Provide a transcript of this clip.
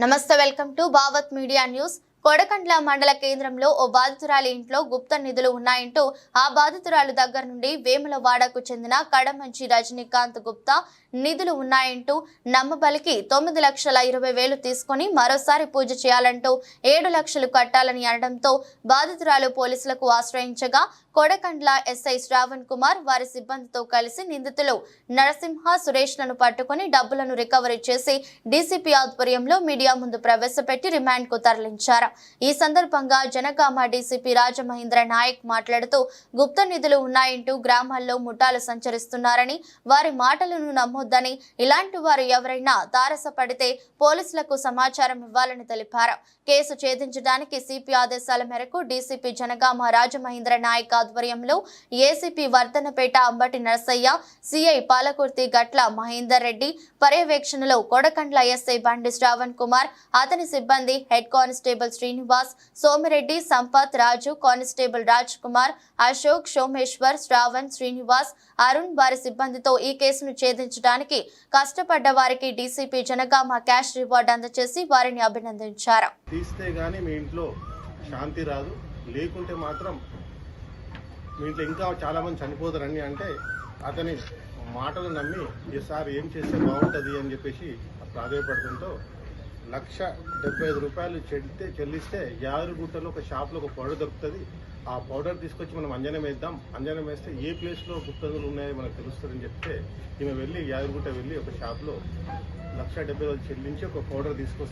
నమస్తే, welcome to Bhavat media news. Kodakandla మండల కేంద్రంలో ఓ బాధితురాలి ఇంట్లో గుప్త నిధులు ఉన్నాయంటూ ఆ బాధితురాలు దగ్గర నుండి వేములవాడకు చెందిన కడమంచి రజనీకాంత్ గుప్తా నిధులు ఉన్నాయంటూ నమ్మబలికి 9,20,000 తీసుకుని మరోసారి పూజ చేయాలంటూ 7 లక్షలు కట్టాలని అనడంతో బాధితురాలు పోలీసులకు ఆశ్రయించగా కొడకండ్ల ఎస్ఐ శ్రావణ్ కుమార్ వారి సిబ్బందితో కలిసి నిందితులు నరసింహ సురేష్లను పట్టుకుని డబ్బులను రికవరీ చేసి డీసీపీ ఆధ్వర్యంలో మీడియా ముందు ప్రవేశపెట్టి రిమాండ్ కు తరలించారు. ఈ సందర్భంగా జనగామ డీసీపీ రాజమహేంద్ర నాయక్ మాట్లాడుతూ గుప్త నిధులు ఉన్నాయంటూ గ్రామాల్లో ముఠాలు సంచరిస్తున్నారని, వారి మాటలను నమ్మొద్దని, ఇలాంటి వారు ఎవరైనా తారసపడితే పోలీసులకు సమాచారం ఇవ్వాలని తెలిపారు. కేసు ఛేదించడానికి సిపి ఆదేశాల మేరకు డీసీపీ జనగామ రాజమహేంద్ర నాయక్ ఆధ్వర్యంలో ఏసీపీ వర్ధనపేట అంబటి నరసయ్య, సిఐ పాలకుర్తి గట్ల మహేందర్ రెడ్డి పర్యవేక్షణలో కొడకండ్ల ఎస్ఐ బండి శ్రావణ్ కుమార్, అతని సిబ్బంది హెడ్ కానిస్టేబుల్ శ్రీనివాస్, సోమిరెడ్డి, సంపత్, రాజు, కానిస్టేబుల్ రాజ్ కుమార్, అశోక్, సోమేశ్వర్, శ్రావణ్, శ్రీనివాస్, అరుణ్ వారి సిబ్బందితో ఈ కేసును ఛేదించడానికి కష్టపడ్డ వారికి డీసీపీ జనగామ క్యాష్ రివార్డు అందజేసి వారిని అభినందించారు. తీస్తే గానీ మీ ఇంట్లో శాంతి రాదు, లేకుంటే మాత్రం మీ ఇంట్లో ఇంకా చాలా మంది చనిపోతారని అంటే అతని మాటలు నమ్మి ఈసారి ఏం చేస్తే బాగుంటుంది అని చెప్పేసి ప్రాధాన్యపడటంతో 1,75,000 చెల్లిస్తే యాదగిరిగుట్టలో ఒక షాప్లో ఒక పౌడర్ దొరుకుతుంది. ఆ పౌడర్ తీసుకొచ్చి మనం అంజనం వేద్దాం, అంజనం వేస్తే ఏ ప్లేస్లో గుప్తదులు ఉన్నాయో మనకు తెలుస్తుందని చెప్తే ఈమె వెళ్ళి యాదగిరిగుట్ట వెళ్ళి ఒక షాప్లో 1,70,000 చెల్లించి ఒక పౌడర్ తీసుకొస్తే